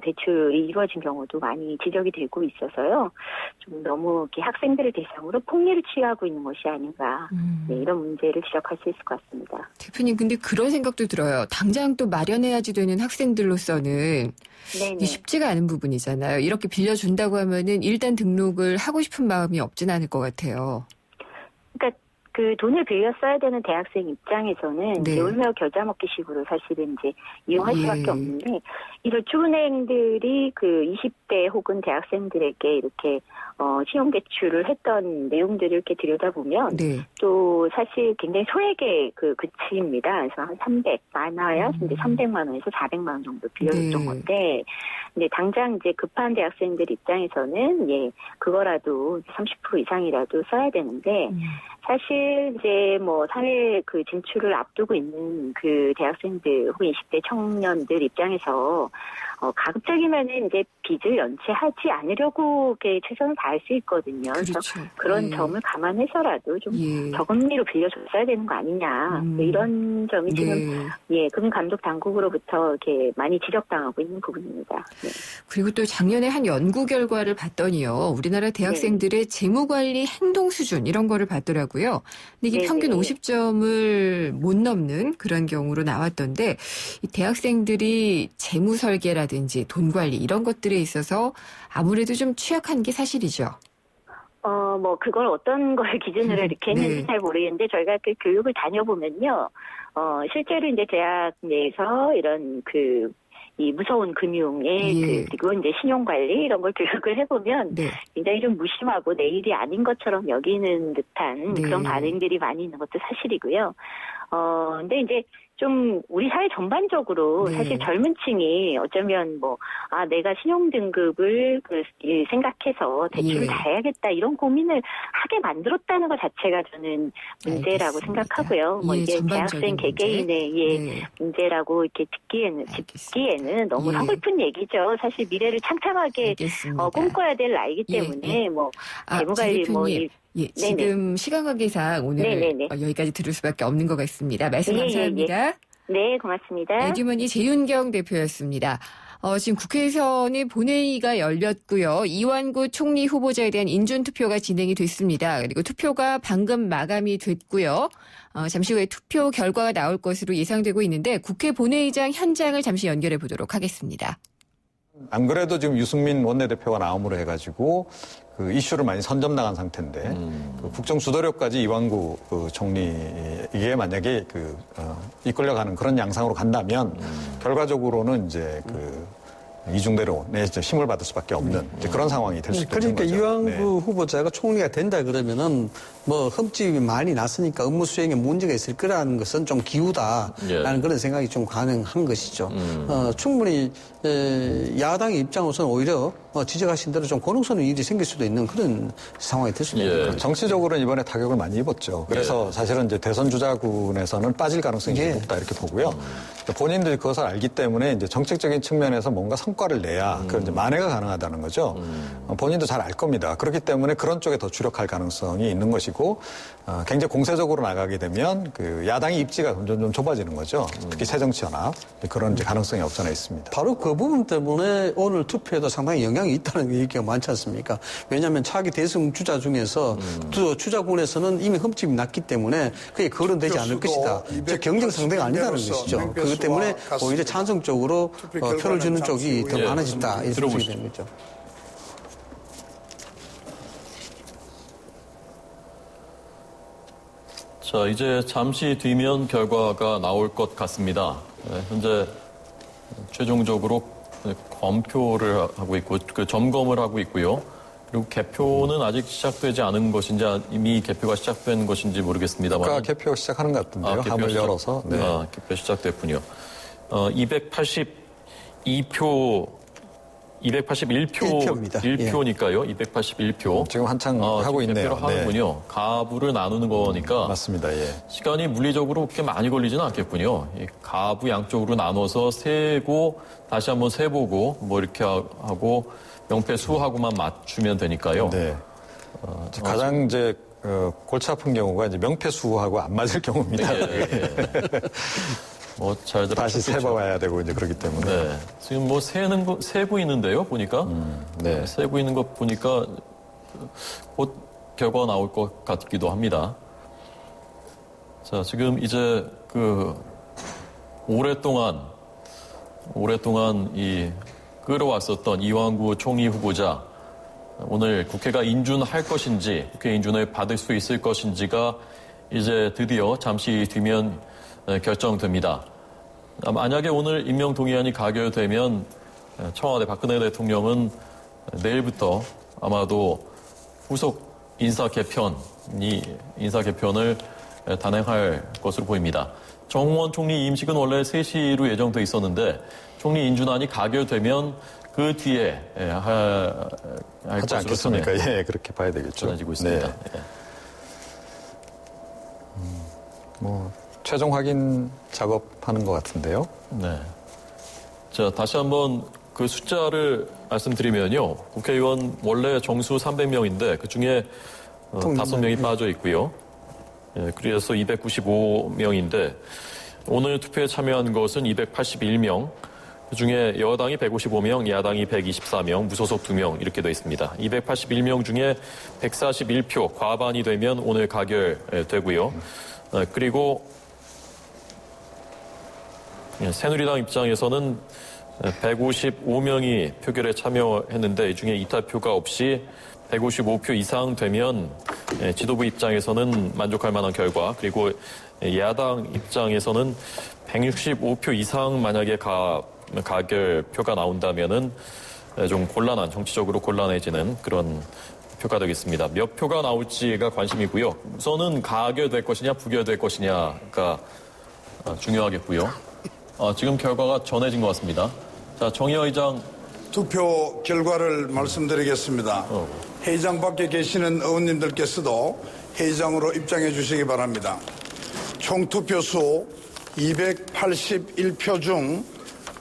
대출이 이루어진 경우도 많이 지적이 되고 있어서요. 좀 너무 이렇게 학생들을 대상으로 폭리를 취하고 있는 것이 아닌가 네, 이런 문제를 지적할 수 있을 것 같습니다. 대표님 근데 그런 생각도 들어요. 당장 또 마련해야지 되는 학생들로서는 네네. 쉽지가 않은 부분이잖아요. 이렇게 빌려준다고 하면은 일단 등록을 하고 싶은 마음이 없진 않을 것 같아요. 그러니까 그 돈을 빌려 써야 되는 대학생 입장에서는 네. 놀며 겨자 먹기식으로 사실은 이제 이용할 예. 수밖에 없는데 이 저축은행들이 그 20대 혹은 대학생들에게 이렇게 신용대출을 했던 내용들을 이렇게 들여다보면 네. 또 사실 굉장히 소액의 그치입니다. 그래서 한 300, 많아야 이제 300만 원에서 400만 원 정도 빌려줬던 네. 건데, 근데 당장 이제 급한 대학생들 입장에서는 그거라도 30% 이상이라도 써야 되는데, 사실 이제 사회 그 진출을 앞두고 있는 그 대학생들 혹은 20대 청년들 입장에서 가급적이면은 이제 빚을 연체하지 않으려고 이렇게 최선을 다할 수 있거든요. 그렇죠. 그래서 그런 예. 점을 감안해서라도 좀 예. 저금리로 빌려줬어야 되는 거 아니냐. 이런 점이 지금 금감독 당국으로부터 이렇게 많이 지적당하고 있는 부분입니다. 네. 그리고 또 작년에 한 연구 결과를 봤더니요. 우리나라 대학생들의 재무관리 행동 수준 이런 거를 봤더라고요. 근데 이게 네네. 평균 50점을 못 넘는 그런 경우로 나왔던데 이 대학생들이 재무 설계라든지 돈 관리 이런 것들에 있어서 아무래도 좀 취약한 게 사실이죠. 그걸 어떤 걸 기준으로 이렇게 했는지 네. 잘 모르겠는데 저희가 그 교육을 다녀보면요. 실제로 이제 대학 내에서 이런 이 무서운 금융에 그리고 이제 신용관리 이런 걸 교육을 해보면 네. 굉장히 좀 무심하고 내 일이 아닌 것처럼 여기는 듯한 네. 그런 반응들이 많이 있는 것도 사실이고요. 근데 이제 좀 우리 사회 전반적으로 네. 사실 젊은 층이 어쩌면 내가 신용등급을 생각해서 대출을 다 해야겠다 이런 고민을 하게 만들었다는 것 자체가 저는 문제라고 알겠습니다. 생각하고요. 이게 전반적인 대학생 문제. 개개인의 네. 문제라고 이렇게 듣기에는 너무 서글픈 얘기죠. 사실 미래를 창창하게 알겠습니다. 꿈꿔야 될 나이기 때문에 재무관리 대표님. 지금 시간 관계상 오늘 네네네. 여기까지 들을 수밖에 없는 것 같습니다. 말씀 감사합니다. 네, 고맙습니다. 에듀머니 재윤경 대표였습니다. 지금 국회에서는 본회의가 열렸고요. 이완구 총리 후보자에 대한 인준투표가 진행이 됐습니다. 그리고 투표가 방금 마감이 됐고요. 잠시 후에 투표 결과가 나올 것으로 예상되고 있는데 국회 본회의장 현장을 잠시 연결해 보도록 하겠습니다. 안 그래도 지금 유승민 원내대표가 나옴으로 해가지고 그 이슈를 많이 선점 나간 상태인데 그 국정수도력까지 이완구 총리 이게 만약에 이끌려가는 그런 양상으로 간다면 결과적으로는 이제 이중대로 힘을 받을 수밖에 없는 이제 그런 상황이 될 수 있겠죠. 그러니까 이완구 후보자가 총리가 된다 그러면은 흠집이 많이 났으니까 업무 수행에 문제가 있을 거라는 것은 좀 기우다라는 그런 생각이 좀 가능한 것이죠. 충분히 야당의 입장으로서는 오히려 지적하신 대로 좀 곤혹스러운 일이 생길 수도 있는 그런 상황이 될 수도 있는 거죠. 정치적으로는 이번에 타격을 많이 입었죠. 그래서 사실은 이제 대선 주자군에서는 빠질 가능성이 높다 이렇게 보고요. 본인들이 그것을 알기 때문에 이제 정책적인 측면에서 뭔가 성과를 내야 그 이제 만회가 가능하다는 거죠. 본인도 잘 알 겁니다. 그렇기 때문에 그런 쪽에 더 주력할 가능성이 있는 것이고 굉장히 공세적으로 나가게 되면 그 야당의 입지가 점점 좀 좁아지는 거죠. 특히 새정치연합 그런 이제 가능성이 없잖아 있습니다. 바로 그 부분 때문에 오늘 투표에도 상당히 영향이 있다는 얘기가 많지 않습니까? 왜냐하면 차기 대선 주자 중에서 주자군에서는 이미 흠집이 났기 때문에 그게 거론되지 않을 것이다. 즉 경쟁 상대가 아니다는 것이죠. 그렇기 때문에 오히려 찬성 쪽으로 표를 주는 쪽이 더 많아진다. 이렇게 보게 되는 거죠. 자, 이제 잠시 뒤면 결과가 나올 것 같습니다. 현재 최종적으로 검표를 하고 있고, 그 점검을 하고 있고요. 그리고 개표는 아직 시작되지 않은 것인지 이미 개표가 시작된 것인지 모르겠습니다만. 아까 개표 시작하는 것 같은데요. 함을 열어서. 네. 개표 시작됐군요. 281표입니다. 1표니까요. 281표. 지금 한창 하고 있네요. 개표를 하는군요. 가부를 나누는 거니까. 맞습니다. 예. 시간이 물리적으로 그렇게 많이 걸리지는 않겠군요. 이 가부 양쪽으로 나눠서 세고 다시 한번 세보고 뭐 이렇게 하고 명패 수하고만 맞추면 되니까요. 네. 가장 이제 골치 아픈 경우가 이제 명패 수하고 안 맞을 경우입니다. 뭐 잘들 다시 세봐야 되고 이제 그렇기 때문에. 네. 지금 뭐 세고 있는데요, 보니까. 네. 세고 있는 것 보니까 곧 결과가 나올 것 같기도 합니다. 자, 지금 이제 오랫동안 이 끌어왔었던 이완구 총리 후보자 오늘 국회가 인준할 것인지 국회 인준을 받을 수 있을 것인지가 이제 드디어 잠시 뒤면 결정됩니다. 만약에 오늘 임명 동의안이 가결되면 청와대 박근혜 대통령은 내일부터 아마도 후속 인사 개편을 단행할 것으로 보입니다. 정홍원 총리 임식은 원래 3시로 예정돼 있었는데 총리 인준안이 가결되면 그 뒤에 할 하지 않겠습니까? 예, 그렇게 봐야 되겠죠. 전해지고 있습니다. 네. 뭐 최종 확인 작업하는 것 같은데요. 네. 자, 다시 한번 그 숫자를 말씀드리면요. 국회의원 원래 정수 300명인데 그 중에 5명이 빠져 있고요. 예, 그래서 295명인데 오늘 투표에 참여한 것은 281명. 그중에 여당이 155명, 야당이 124명, 무소속 2명 이렇게 되어 있습니다. 281명 중에 141표 과반이 되면 오늘 가결되고요. 그리고 새누리당 입장에서는 155명이 표결에 참여했는데 이 중에 이탈표가 없이 155표 이상 되면 지도부 입장에서는 만족할 만한 결과, 그리고 야당 입장에서는 165표 이상 만약에 가결표가 나온다면은 좀 정치적으로 곤란해지는 그런 표가 되겠습니다. 몇 표가 나올지가 관심이고요. 우선은 가결될 것이냐 부결될 것이냐가 중요하겠고요. 지금 결과가 전해진 것 같습니다. 자, 정의화 의장. 투표 결과를 말씀드리겠습니다. 회의장 밖에 계시는 의원님들께서도 회의장으로 입장해 주시기 바랍니다. 총 투표수 281표 중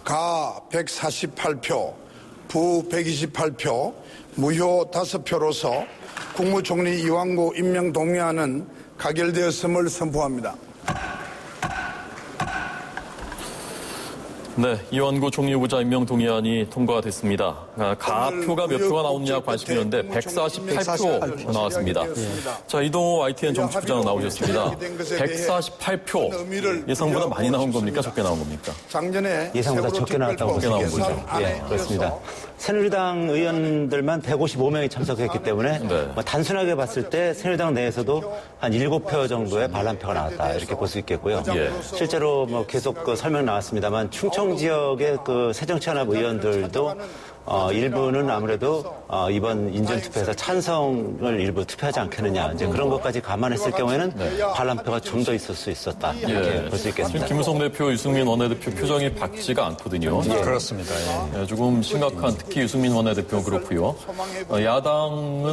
가 148표, 부 128표, 무효 5표로서 국무총리 이완구 임명 동의안은 가결되었음을 선포합니다. 네, 이완구 총리 후보자 임명 동의안이 통과됐습니다. 가표가 몇 표가 나오느냐 관심이었는데 148표 나왔습니다. 자, 이동호 YTN 정치부장 나오셨습니다. 148표 예상보다 많이 나온 겁니까? 적게 나온 겁니까? 작년에 예상보다 적게 나왔다고 보시면 되죠. 예, 그렇습니다. 새누리당 의원들만 155명이 참석했기 때문에 뭐 단순하게 봤을 때 새누리당 내에서도 한 7표 정도의 반란표가 나왔다 이렇게 볼 수 있겠고요. 실제로 뭐 계속 설명 나왔습니다만 충청 지역의 새정치연합 의원들도 일부는 아무래도 이번 인준투표에서 찬성을 일부 투표하지 않겠느냐 이제 그런 것까지 감안했을 경우에는 반란표가 좀 더 있을 수 있었다 이렇게 볼 수 있겠습니다. 지금 김무성 대표, 유승민 원내대표 표정이 밝지가 않거든요. 그렇습니다. 예. 조금 심각한 특히 유승민 원내대표 그렇고요. 야당은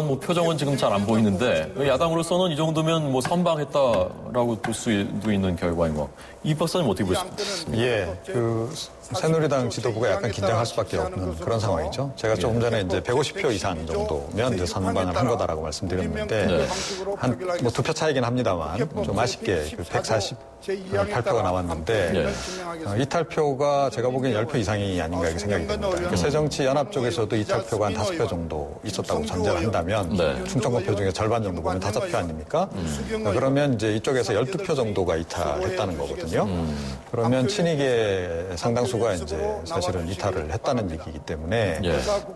뭐 표정은 지금 잘 안 보이는데 야당으로서는 이 정도면 뭐 선방했다라고 볼 수도 있는 결과인 거. 이 박사님 어떻게 보십니까? 예, 새누리당 지도부가 약간 긴장할 수밖에 없는 그런 상황이죠. 제가 조금 전에 이제 150표 이상 정도면 이제 선방을 한 거다라고 말씀드렸는데 뭐 2표 차이긴 합니다만 좀 아쉽게 148표가 나왔는데 이탈표가 제가 보기엔 10표 이상이 아닌가 이렇게 생각이 됩니다. 새정치연합 쪽에서도 이탈표가 한 5표 정도 있었다고 전제를 한다면 충청권표 중에 절반 정도 보면 5표 아닙니까? 그러면 이제 이쪽에서 12표 정도가 이탈했다는 거거든요. 그러면 친이계 상당수가 이제 사실은 이탈을 했다는 얘기이기 때문에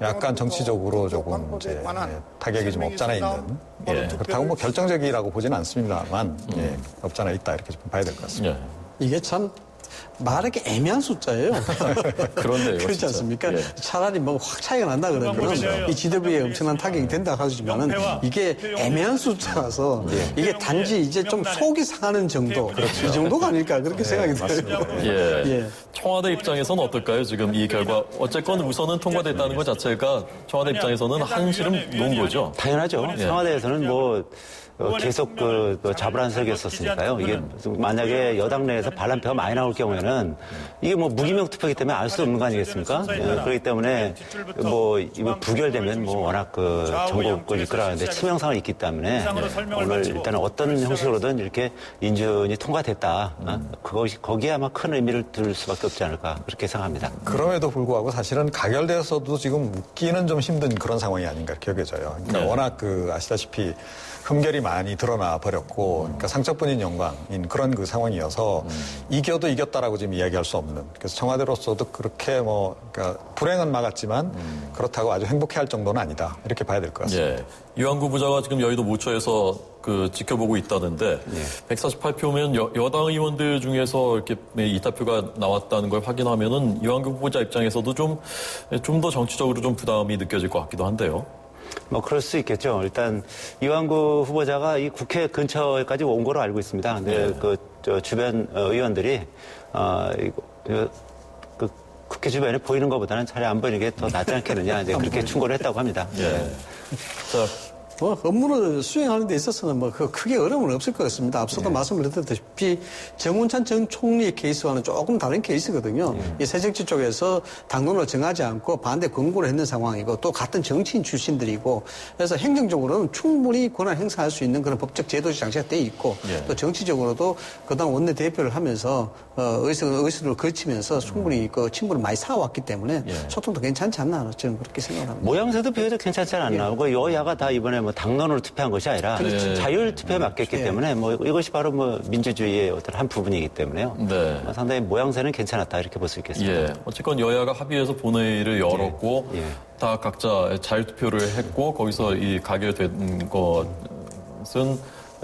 약간 정치적으로 조금 이제 타격이 좀 없잖아 있는 그렇다고 뭐 결정적이라고 보지는 않습니다만 없잖아 있다 이렇게 좀 봐야 될 것 같습니다. 이게 참 말하기 애매한 숫자예요. 그런데요. 그렇지 않습니까? 차라리 뭐 확 차이가 난다 그러면 이 지도부에 엄청난 타격이 된다 하지만은 이게 애매한 숫자라서 이게 단지 이제 좀 속이 상하는 정도 이 정도가 아닐까 그렇게 생각이 들어요. 청와대 입장에서는 어떨까요? 지금 이 결과 어쨌건 우선은 통과됐다는 것 자체가 청와대 입장에서는 한시름 놓은 거죠. 당연하죠. 청와대에서는 뭐 계속 자불안석이었었으니까요. 이게 만약에 여당 내에서 반란표가 많이 나올 경우에는 이게 뭐 무기명 투표이기 때문에 알 수 없는 거 아니겠습니까? 그렇기 때문에 뭐 이거 부결되면 뭐 워낙 전국을 이끌어가는데 치명상이 있기 때문에 오늘 일단 어떤 형식으로든 이렇게 인준이 통과됐다. 거기에 아마 큰 의미를 둘 수밖에 없지 않을까 그렇게 생각합니다. 그럼에도 불구하고 사실은 가결돼서도 지금 묻기는 좀 힘든 그런 상황이 아닌가 이렇게 여겨져요. 그러니까 워낙 아시다시피 흠결이 많이 드러나 버렸고, 그러니까 상처뿐인 영광인 그런 상황이어서 이겨도 이겼다라고 지금 이야기할 수 없는. 그래서 청와대로서도 그렇게 그러니까 불행은 막았지만 그렇다고 아주 행복해할 정도는 아니다 이렇게 봐야 될 것 같습니다. 이완구 부자가 지금 여의도 모처에서 지켜보고 있다는데 148표면 여당 의원들 중에서 이렇게 이탈표가 나왔다는 걸 확인하면은 이완구 후보자 입장에서도 좀 더 정치적으로 좀 부담이 느껴질 것 같기도 한데요. 뭐 그럴 수 있겠죠. 일단 이완구 후보자가 이 국회 근처까지 온 거로 알고 있습니다. 근데 주변 의원들이 국회 주변에 보이는 것보다는 차라리 안 보이는 게 더 낫지 않겠느냐 이제 그렇게 충고를 했다고 합니다. 자. 업무를 수행하는 데 있어서는 크게 어려움은 없을 것 같습니다. 앞서도 말씀을 드렸다시피 정운찬 전 총리의 케이스와는 조금 다른 케이스거든요. 이 새정치 쪽에서 당론을 정하지 않고 반대 권고를 했는 상황이고 또 같은 정치인 출신들이고 그래서 행정적으로는 충분히 권한 행사할 수 있는 그런 법적 제도적 장치가 돼 있고 또 정치적으로도 그다음 원내대표를 하면서 의석을 거치면서 충분히 친분을 많이 쌓아왔기 때문에 소통도 괜찮지 않나 저는 그렇게 생각합니다. 모양새도 비교적 괜찮지 않았나. 여야가 다 이번에 당론으로 투표한 것이 아니라 자율 투표에 맡겼기 때문에 이것이 바로 민주주의의 어떤 한 부분이기 때문에요. 상당히 모양새는 괜찮았다 이렇게 볼 수 있겠습니다. 어쨌건 여야가 합의해서 본회의를 열었고 다 각자 자율투표를 했고 거기서 이 가결된 것은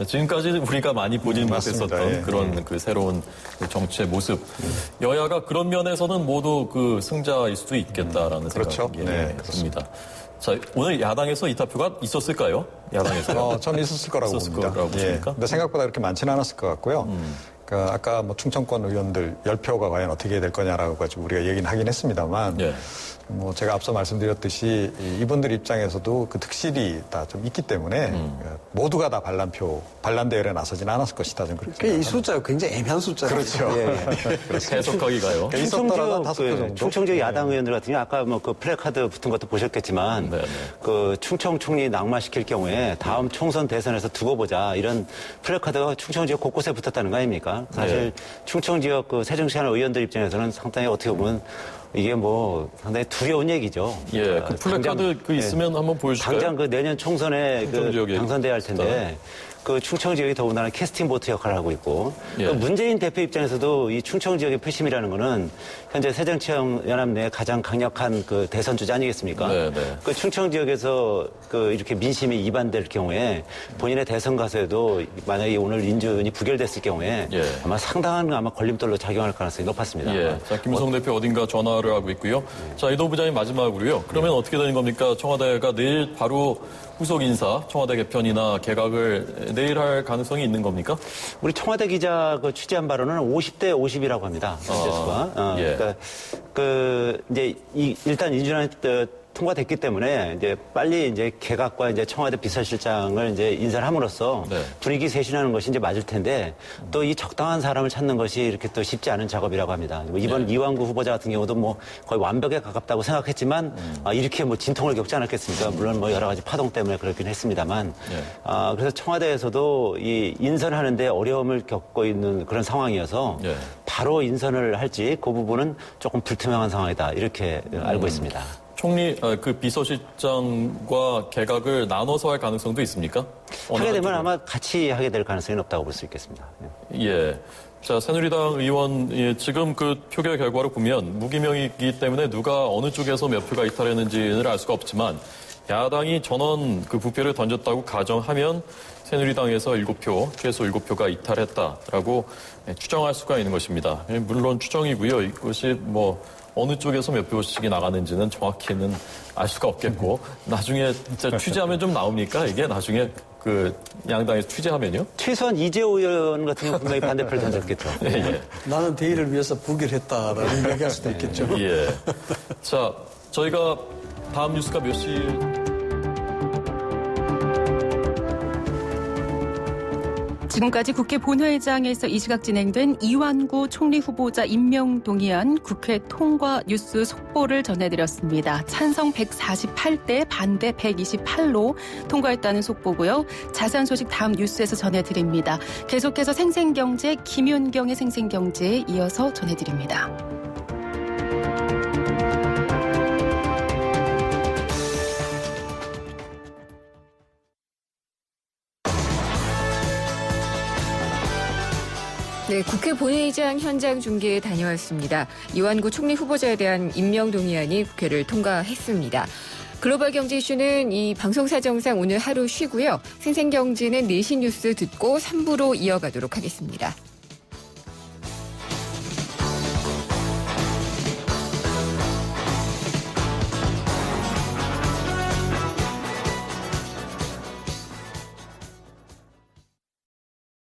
지금까지 우리가 많이 보진 못했었던 그런 새로운 정치의 모습. 여야가 그런 면에서는 모두 승자일 수도 있겠다라는 생각이 듭니다. 자, 오늘 야당에서 이탈표가 있었을까요? 야당에서? 저는 있었을 거라고 봅니다. 근데 생각보다 그렇게 많지는 않았을 것 같고요. 그러니까 아까 충청권 의원들 10표가 과연 어떻게 될 거냐라고 가지고 우리가 얘기는 하긴 했습니다만 제가 앞서 말씀드렸듯이 이분들 입장에서도 그 득실이 다 좀 있기 때문에 모두가 다 반란 대열에 나서지는 않았을 것이다. 좀 그렇게 이 숫자가 굉장히 애매한 숫자죠. 그렇죠. 해석하기가요. 충청 지역 야당 의원들 같은 경우 아까 플래카드 붙은 것도 보셨겠지만 충청 총리 낙마시킬 경우에 다음 총선 대선에서 두고 보자 이런 플래카드가 충청 지역 곳곳에 붙었다는 거 아닙니까? 사실 충청 지역 새정치하는 의원들 입장에서는 상당히 어떻게 보면 이게 상당히 두려운 얘기죠. 그 플래카드 있으면 한번 보여주실까요? 당장 내년 총선에 당선돼야 할 텐데 그 충청 지역이 더군다나 캐스팅 보트 역할을 하고 있고 예. 그 문재인 대표 입장에서도 이 충청 지역의 표심이라는 거는 현재 새정치연합 내 가장 강력한 그 대선 주자 아니겠습니까? 네. 그 충청 지역에서 그 이렇게 민심이 이반될 경우에 본인의 대선 가서에도 만약에 오늘 인준이 부결됐을 경우에 예. 아마 상당한 아마 걸림돌로 작용할 가능성이 높았습니다. 예. 자, 김무성 대표 어딘가 전화를 하고 있고요. 자, 이동 부장님 마지막으로요. 그러면 어떻게 되는 겁니까? 청와대가 내일 바로 후속 인사, 청와대 개편이나 개각을 내일 할 가능성이 있는 겁니까? 우리 청와대 기자 그 취재한 바로는 50대 50이라고 합니다. 현재수가. 예. 그러니까 이제 일단 인준안 통과됐기 때문에 이제 빨리 이제 개각과 이제 청와대 비서실장을 이제 인사를 함으로써 분위기 쇄신하는 것이 이제 맞을 텐데 또 이 적당한 사람을 찾는 것이 이렇게 또 쉽지 않은 작업이라고 합니다. 이번 이완구 후보자 같은 경우도 뭐 거의 완벽에 가깝다고 생각했지만 이렇게 뭐 진통을 겪지 않았겠습니까? 물론 뭐 여러 가지 파동 때문에 그렇긴 했습니다만 그래서 청와대에서도 이 인선하는데 어려움을 겪고 있는 그런 상황이어서 바로 인선을 할지 그 부분은 조금 불투명한 상황이다 이렇게 알고 있습니다. 총리 그 비서실장과 개각을 나눠서 할 가능성도 있습니까? 하게 되면 아마 같이 하게 될 가능성이 높다고 볼 수 있겠습니다. 예. 자, 새누리당 의원 지금 그 표결 결과를 보면 무기명이기 때문에 누가 어느 쪽에서 몇 표가 이탈했는지는 알 수가 없지만 야당이 전원 그 부표를 던졌다고 가정하면 새누리당에서 7표, 최소 7표가 이탈했다라고 추정할 수가 있는 것입니다. 물론 추정이고요. 이것이 뭐 어느 쪽에서 몇 표씩이 나가는지는 정확히는 알 수가 없겠고 나중에 진짜 취재하면 좀 나옵니까? 이게 나중에 그 양당에서 취재하면요? 최소한 이재호 의원 같은 경우 분명히 반대표를 던졌겠죠. 예. 나는 대의를 위해서 부결했다라는 얘기할 수도 있겠죠. 예. 자, 저희가 다음 뉴스가 몇 시... 지금까지 국회 본회의장에서 이 시각 진행된 이완구 총리 후보자 임명 동의안 국회 통과 뉴스 속보를 전해드렸습니다. 찬성 148대 반대 128로 통과했다는 속보고요. 자세한 소식 다음 뉴스에서 전해드립니다. 계속해서 생생경제 김윤경의 생생경제에 이어서 전해드립니다. 네, 국회 본회의장 현장 중계에 다녀왔습니다. 이완구 총리 후보자에 대한 임명 동의안이 국회를 통과했습니다. 글로벌 경제 이슈는 이 방송 사정상 오늘 하루 쉬고요. 생생경제는 4시 뉴스 듣고 3부로 이어가도록 하겠습니다.